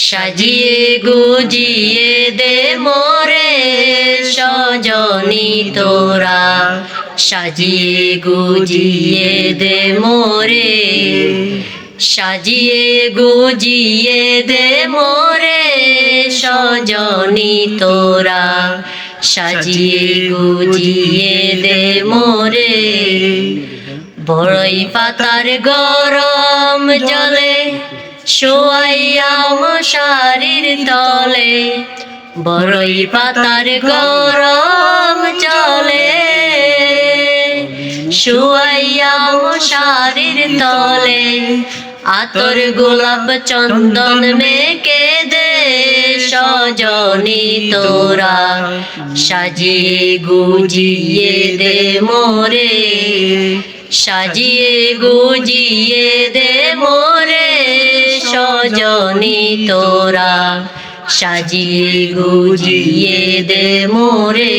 সাজিয়ে গুজিয়ে দে মোরে সজনী তোরা, সাজিয়ে গুজিয়ে দে মোরে, সাজিয়ে গুজিয়ে দে মোরে সজনী তোরা, সাজিয়ে গুজিয়ে দে মোরে। বড়ই পাতার গরম জলে শোয়াইয়া মশারির তলে, বড়ই পাতার গরম জলে শোয়াইয়া মশারির তলে, আতর গোলাপ চন্দন মেখে দে সজনী তোরা, সাজিয়ে গুজিয়ে দে মোরে, সাজিয়ে গুজিয়ে দে মোরে সজনী তোরা, সাজিয়ে গুজিয়ে দে মোরে।